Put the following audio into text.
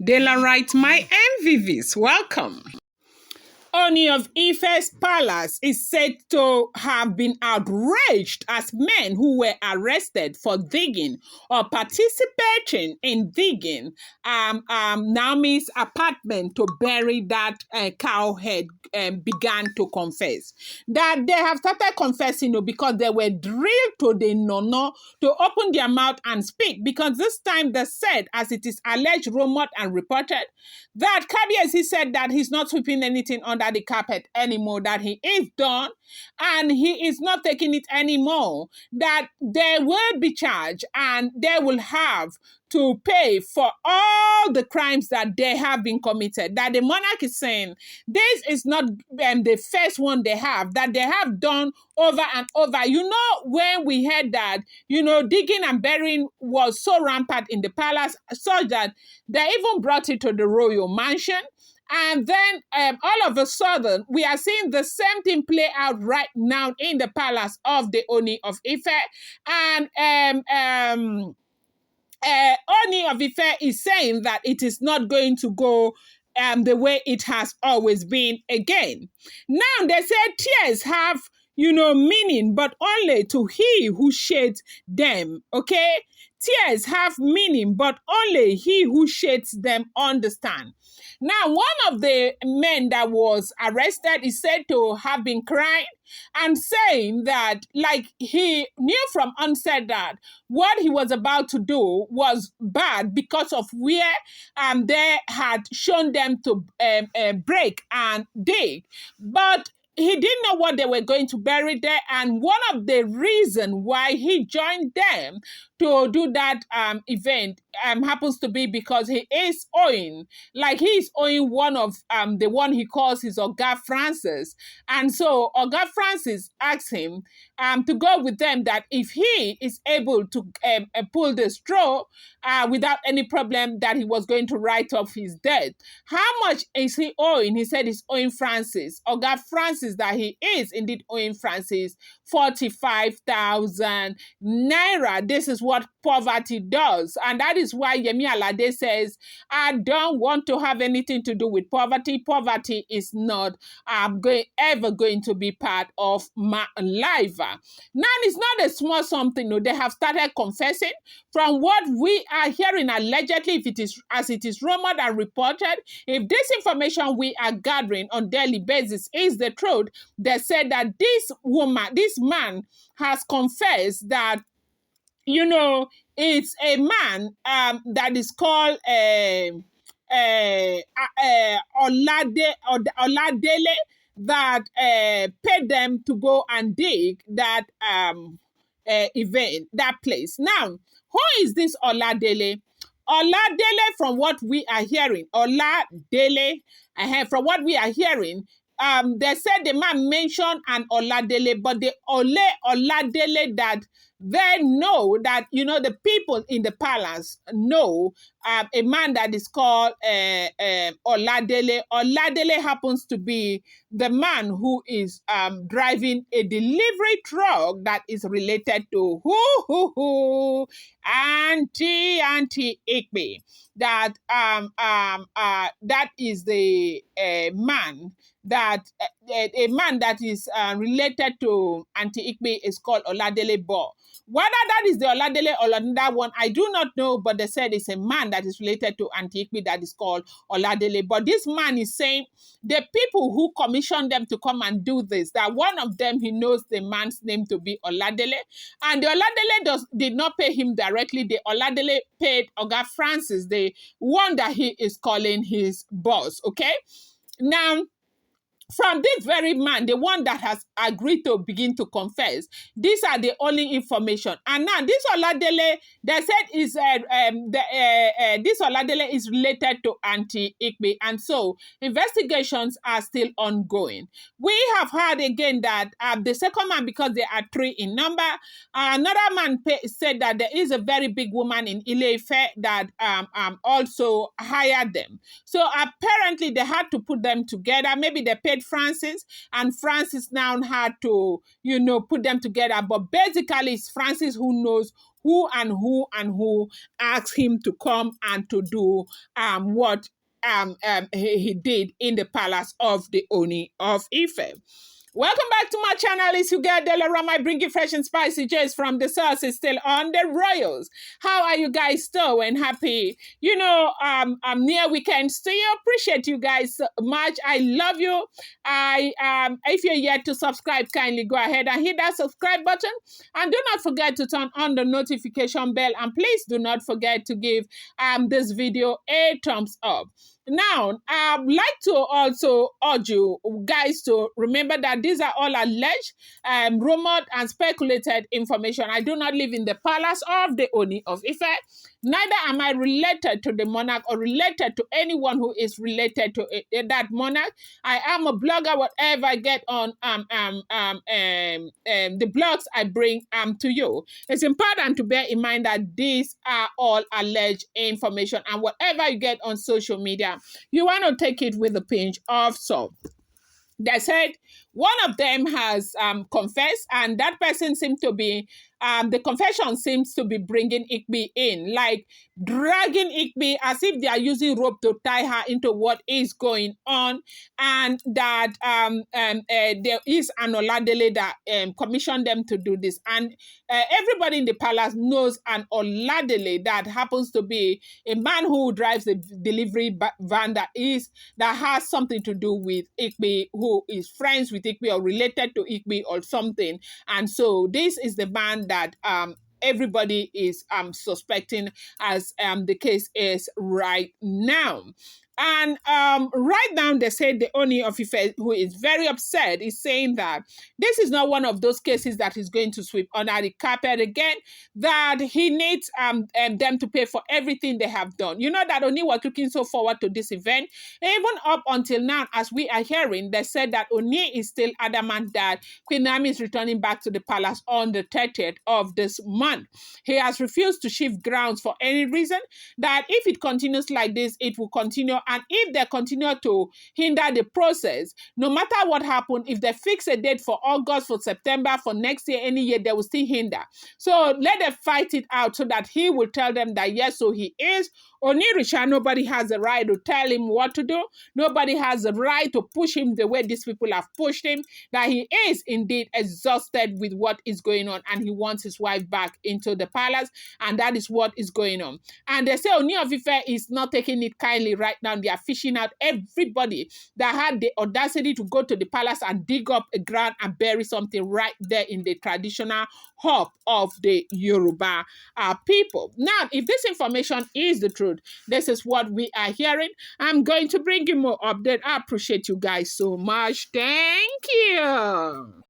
De la right, my MVVs, welcome. OONI of Ife's palace is said to have been outraged as men who were arrested for digging or participating in digging Naomi's apartment to bury that cow head began to confess. That they have started confessing because they were drilled to the nono to open their mouth and speak, because this time they said, as it is alleged, rumored and reported, that Kabiesi said that he's not sweeping anything under the carpet anymore, that he is done and he is not taking it anymore, that they will be charged and they will have to pay for all the crimes that they have been committed. That the monarch is saying this is not the first one they have, that they have done over and over. When we heard that, digging and burying was so rampant in the palace, such that they even brought it to the royal mansion. And then all of a sudden, we are seeing the same thing play out right now in the palace of the OONI of Ife. And OONI of Ife is saying that it is not going to go the way it has always been again. Now, they said tears have, meaning, but only to he who sheds them, okay? Tears have meaning, but only he who sheds them understand. Now, one of the men that was arrested is said to have been crying and saying that, like, he knew from onset that what he was about to do was bad because of where they had shown them to break and dig. But he didn't know what they were going to bury there. And one of the reasons why he joined them to do that event happens to be because he is owing one of the one he calls his Oga Francis. And so Oga Francis asked him to go with them, that if he is able to pull the straw without any problem, that he was going to write off his debt. How much is he owing? He said he's owing Francis, Oga Francis, that he is indeed owing Francis 45,000 naira. This is what poverty does. And that is why Yemi Alade says, I don't want to have anything to do with poverty. Poverty is not ever going to be part of my life. Now, it's not a small something. No, they have started confessing. From what we are hearing, allegedly, if it is as it is rumored and reported, if this information we are gathering on daily basis is the truth, they said that this man has confessed that, it's a man that is called Oladele that paid them to go and dig that event, that place. Now, who is this Oladele? Oladele, from what we are hearing, from what we are hearing, they said the man mentioned an Oladele, but the Oladele that they know, that, the people in the palace know a man that is called Oladele. Oladele happens to be the man who is driving a delivery truck that is related to Auntie Ikpe. That that is the man that a man that is related to Auntie Ikpe is called Oladele Bo. Whether that is the Oladele or another one, I do not know, but they said it's a man that is related to Auntie Ikpe that is called Oladele. But this man is saying the people who commissioned them to come and do this, that one of them, he knows the man's name to be Oladele, and the Oladele did not pay him directly. The Oladele paid Oga Francis, the one that he is calling his boss, okay? Now, from this very man, the one that has agreed to begin to confess, these are the only information. And now this Oladele, they said is this Oladele is related to Auntie Ikpe, and so investigations are still ongoing. We have heard again that the second man, because there are three in number, another man said that there is a very big woman in Ile-Ife that also hired them. So apparently they had to put them together. Maybe they paid Francis, and Francis now had to, put them together. But basically, it's Francis who knows who asked him to come and to do what he did in the palace of the Oni of Ife. Welcome back to my channel. It's your girl Delarama. I bring you fresh and spicy gist from the source. Is still on the Royals. How are you guys still and happy? You know, I'm near weekend. Still appreciate you guys so much. I love you. If you're yet to subscribe, kindly go ahead and hit that subscribe button. And do not forget to turn on the notification bell. And please do not forget to give this video a thumbs up. Now, I'd like to also urge you guys to remember that these are all alleged, rumored, and speculated information. I do not live in the palace of the Oni of Ife. Neither am I related to the monarch or related to anyone who is related to that monarch. I am a blogger. Whatever I get on the blogs I bring to you. It's important to bear in mind that these are all alleged information, and whatever you get on social media, you want to take it with a pinch of salt. They said one of them has confessed, and that person seemed to be, the confession seems to be bringing Ikpe in, like dragging Ikpe as if they are using rope to tie her into what is going on, and that there is an Oladele that commissioned them to do this. And everybody in the palace knows an Oladele that happens to be a man who drives a delivery van that has something to do with Ikpe, who is friends with Ikpe or related to Ikpe or something. And so this is the man that everybody is suspecting, as the case is right now. And right now, they said the Oni of Ife, who is very upset, is saying that this is not one of those cases that is going to sweep under the carpet again, that he needs them to pay for everything they have done. You know that Oni was looking so forward to this event. Even up until now, as we are hearing, they said that Oni is still adamant that Queen Naomi is returning back to the palace on the 30th of this month. He has refused to shift grounds for any reason, that if it continues like this, it will continue. And if they continue to hinder the process, no matter what happens, if they fix a date for August, for September, for next year, any year, they will still hinder. So let them fight it out so that he will tell them that yes, so he is Onirisha. Nobody has the right to tell him what to do. Nobody has the right to push him the way these people have pushed him, that he is indeed exhausted with what is going on and he wants his wife back into the palace, and that is what is going on. And they say Oni of Ife is not taking it kindly right now. They are fishing out everybody that had the audacity to go to the palace and dig up a ground and bury something right there in the traditional hub of the Yoruba people. Now, if this information is the truth, this is what we are hearing. I'm going to bring you more update. I appreciate you guys so much. Thank you.